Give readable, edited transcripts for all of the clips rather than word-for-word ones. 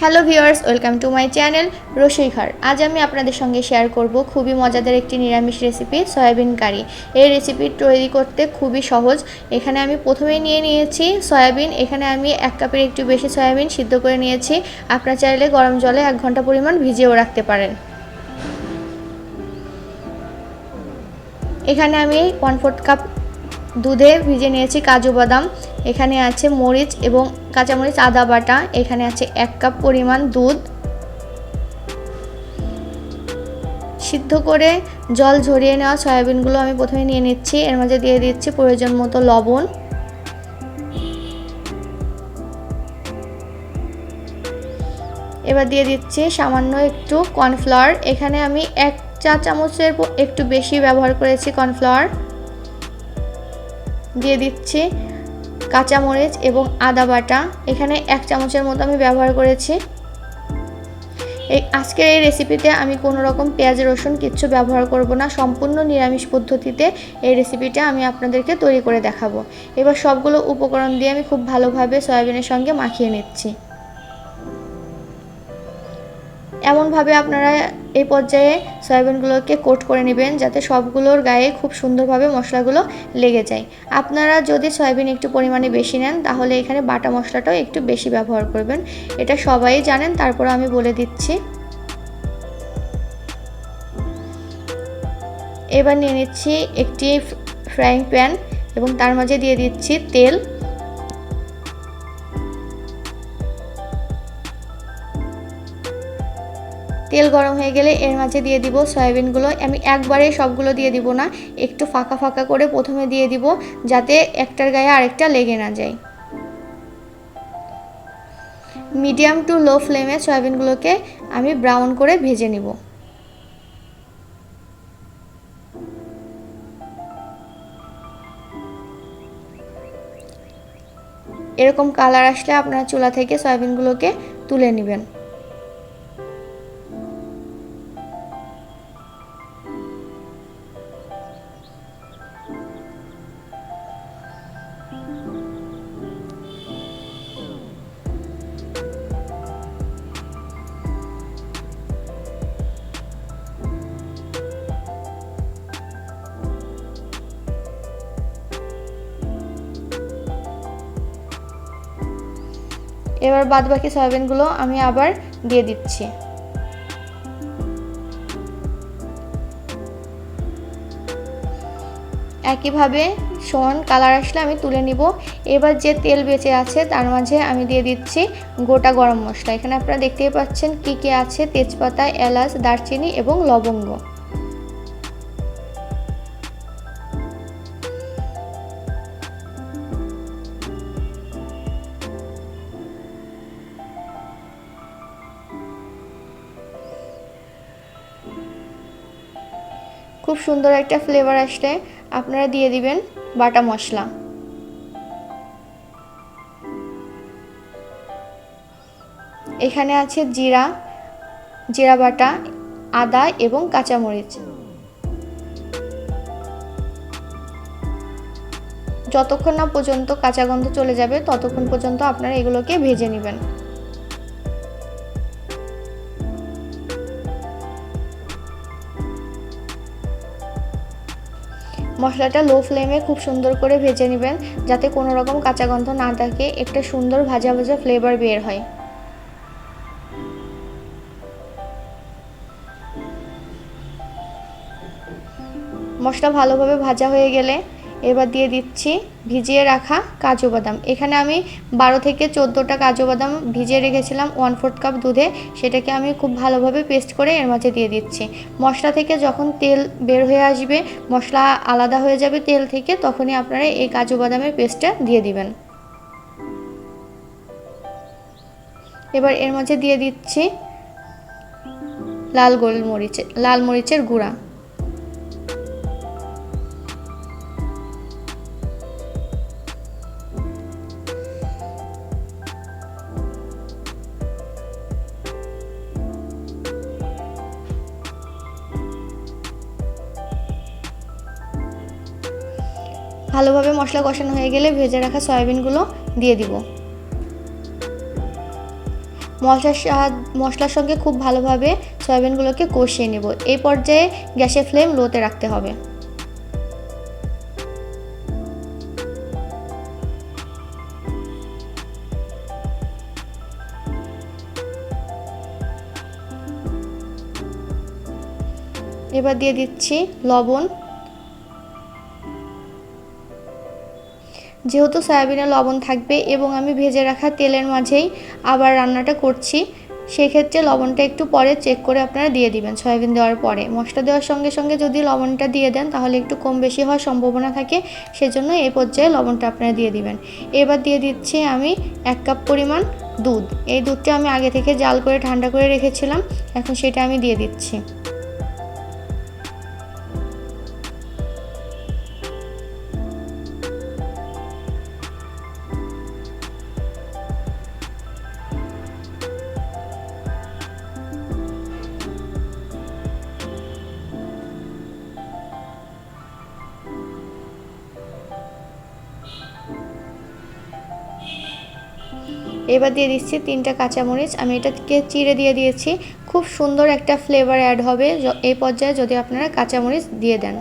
Hello viewers, welcome to my channel রসই ঘর। আজ আমি আপনাদের সঙ্গে শেয়ার করব খুবই মজাদার একটি নিরামিষ রেসিপি, সয়াবিন কারি। এই রেসিপি তৈরি করতে খুবই সহজ। এখানে আমি প্রথমেই নিয়ে নিয়েছি সয়াবিন। এখানে আমি 1 কাপের একটু বেশি সয়াবিন সিদ্ধ করে নিয়েছি। আপনারা চাইলে গরম জলে 1 ঘন্টা পরিমাণ ভিজিয়েও রাখতে পারেন। এখানে আমি 1/4 কাপ দুধে ভিজে নিয়েছি কাজু বাদাম। এখানে আছে মরিচ এবং কাঁচামরিচ, আদা বাটা। এখানে আছে 1 কাপ পরিমাণ দুধ। সিদ্ধ করে জল ঝরিয়ে নেওয়া সয়াবিনগুলো আমি প্রথমে নিয়ে নিচ্ছি। এর মাঝে দিয়ে দিচ্ছি প্রয়োজন মতো লবণ। এবার দিয়ে দিচ্ছি সামান্য একটু কর্নফ্লাওয়ার। এখানে আমি 1 চা চামচের একটু বেশি ব্যবহার করেছি কর্নফ্লাওয়ার। দিয়ে দিচ্ছি কাঁচামরিচ এবং আদা বাটা। এখানে 1 চামচের মতো আমি ব্যবহার করেছি। আজকের এই রেসিপিতে আমি কোনো রকম পেঁয়াজ রসুন কিচ্ছু ব্যবহার করব না। সম্পূর্ণ নিরামিষ পদ্ধতিতে এই রেসিপিটা আমি আপনাদেরকে তৈরি করে দেখাবো। এবার সবগুলো উপকরণ দিয়ে আমি খুব ভালোভাবে সয়াবিনের সঙ্গে মাখিয়ে নিচ্ছি। এমনভাবে আপনারা এই পর্যায়ে সয়াবিনগুলোকে কোট করে নেবেন যাতে সবগুলোর গায়ে খুব সুন্দরভাবে মশলাগুলো লেগে যায়। আপনারা যদি সয়াবিন একটু পরিমাণে বেশি নেন তাহলে এখানে বাটা মশলাটাও একটু বেশি ব্যবহার করবেন। এটা সবাই জানেন, তারপর আমি বলে দিচ্ছি। এবার নিয়ে নিচ্ছি একটি ফ্রাইং প্যান এবং তার মাঝে দিয়ে দিচ্ছি তেল। তেল গরম হয়ে গেলে এর মাঝে দিয়ে দিব সয়াবিনগুলো। আমি একবারে সবগুলো দিয়ে দিব না, একটু ফাঁকা ফাঁকা করে প্রথমে দিয়ে দিব যাতে একটার গায়ে আরেকটা লেগে না যায়। মিডিয়াম টু লো ফ্লেমে সয়াবিনগুলোকে আমি ব্রাউন করে ভেজে নিব। এরকম কালার আসলে আপনারা চুলা থেকে সয়াবিনগুলোকে তুলে নেবেন। এবার বাদবাকি সয়াবিনগুলো আমি আবার দিয়ে দিচ্ছি। একইভাবে সমান কালার আসলে আমি তুলে নিব। এবার যে তেল বেঁচে আছে তার মাঝে আমি দিয়ে দিচ্ছি গোটা গরম মশলা। এখানে আপনারা দেখতেই পাচ্ছেন কি কি আছে: তেজপাতা, এলাচ, দারচিনি এবং লবঙ্গ। খুব সুন্দর একটা ফ্লেভার আসলে আপনারা দিয়ে দিবেন বাটা মশলা। এখানে আছে জিরা বাটা, আদা এবং কাঁচামরিচ। যতক্ষণ না পর্যন্ত কাঁচা গন্ধ চলে যাবে ততক্ষণ পর্যন্ত আপনারা এগুলোকে ভেজে নেবেন। মশলাটা লো ফ্লেমে খুব সুন্দর করে ভেজে নেবেন যাতে কোনো রকম কাঁচা গন্ধ না থাকে, একটা সুন্দর ভাজা ভাজা ফ্লেভার বের হয়। মশলা ভালোভাবে ভাজা হয়ে গেলে এবার দিয়ে দিচ্ছি ভিজিয়ে রাখা কাজু বাদাম। এখানে আমি 12 থেকে 14টা কাজু বাদাম ভিজিয়ে রেখেছিলাম 1/4 কাপ দুধে। সেটাকে আমি খুব ভালোভাবে পেস্ট করে এর মাঝে দিয়ে দিচ্ছি। মশলা থেকে যখন তেল বের হয়ে আসবে, মশলা আলাদা হয়ে যাবে তেল থেকে, তখনই আপনারা এই কাজু বাদামের পেস্টটা দিয়ে দিবেন। এবার এর মাঝে দিয়ে দিচ্ছি লাল মরিচের গুঁড়া। ভালোভাবে মশলা কষানো হয়ে গেলে ভেজে রাখা সয়াবিনগুলো দিয়ে দিব। মশলার সঙ্গে খুব ভালোভাবে সয়াবিনগুলোকে কষিয়ে নেব। এই পর্যায়ে গ্যাসের ফ্লেম লোতে রাখতে হবে। এবার দিয়ে দিচ্ছি লবণ। যেহেতু সয়াবিনে লবণ থাকবে এবং আমি ভেজে রাখা তেলের মাঝেই আবার রান্নাটা করছি, সেক্ষেত্রে লবণটা একটু পরে চেক করে আপনারা দিয়ে দিবেন। সয়াবিন দেওয়ার পরে মশলা দেওয়ার সঙ্গে সঙ্গে যদি লবণটা দিয়ে দেন তাহলে একটু কম বেশি হওয়ার সম্ভাবনা থাকে, সেজন্য এই পর্যায়ে লবণটা আপনারা দিয়ে দিবেন। এবার দিয়ে দিচ্ছি আমি 1 কাপ পরিমাণ দুধ। এই দুধটা আমি আগে থেকে জাল করে ঠান্ডা করে রেখেছিলাম, এখন সেটা আমি দিয়ে দিচ্ছি। এবার দিয়ে দিচ্ছি 3টা কাঁচামরিচ, আমি এটাকে চিড়ে দিয়ে দিয়েছি। খুব সুন্দর একটা ফ্লেভার অ্যাড হবে এই পর্যায়ে যদি আপনারা কাঁচামরিচ দিয়ে দেন।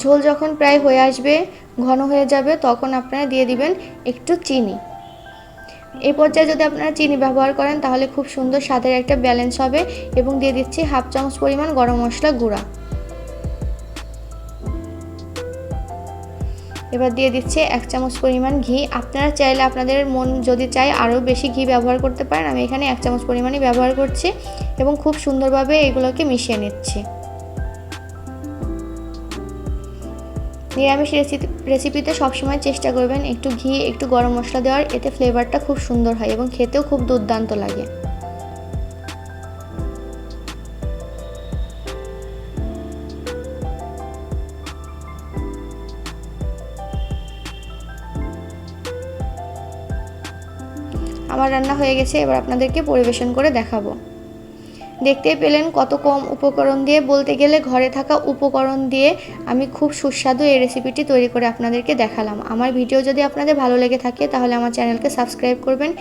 ঝোল যখন প্রায় হয়ে আসবে, ঘন হয়ে যাবে, তখন আপনারা দিয়ে দিবেন একটু চিনি। এই পর্যায়ে যদি আপনারা চিনি ব্যবহার করেন তাহলে খুব সুন্দর স্বাদের একটা ব্যালেন্স হবে। এবং দিয়ে দিচ্ছি 1/2 চামচ পরিমাণ গরম মশলা গুঁড়া। এবার দিয়ে দিচ্ছি 1 চামচ পরিমাণ ঘি। আপনারা চাইলে আপনাদের মন যদি চায় আরও বেশি ঘি ব্যবহার করতে পারেন, আমি এখানে 1 চামচ পরিমাণই ব্যবহার করছি এবং খুব সুন্দরভাবে এগুলোকে মিশিয়ে নিচ্ছি। নিরামিষ রেসিপিতে সবসময় চেষ্টা করবেন একটু ঘি একটু গরম মশলা দেওয়ার, এতে ফ্লেভারটা খুব সুন্দর হয় এবং খেতেও খুব দুর্দান্ত লাগে। আমার রান্না হয়ে গেছে, এবার আপনাদেরকে পরিবেশন করে দেখাবো। দেখতেই পেলেন কত কম উপকরণ দিয়ে, বলতে গেলে ঘরে থাকা উপকরণ দিয়ে আমি খুব সুস্বাদু এই রেসিপিটি তৈরি করে আপনাদেরকে দেখালাম। আমার ভিডিও যদি আপনাদের ভালো লেগে থাকে তাহলে আমার চ্যানেলকে সাবস্ক্রাইব করবেন।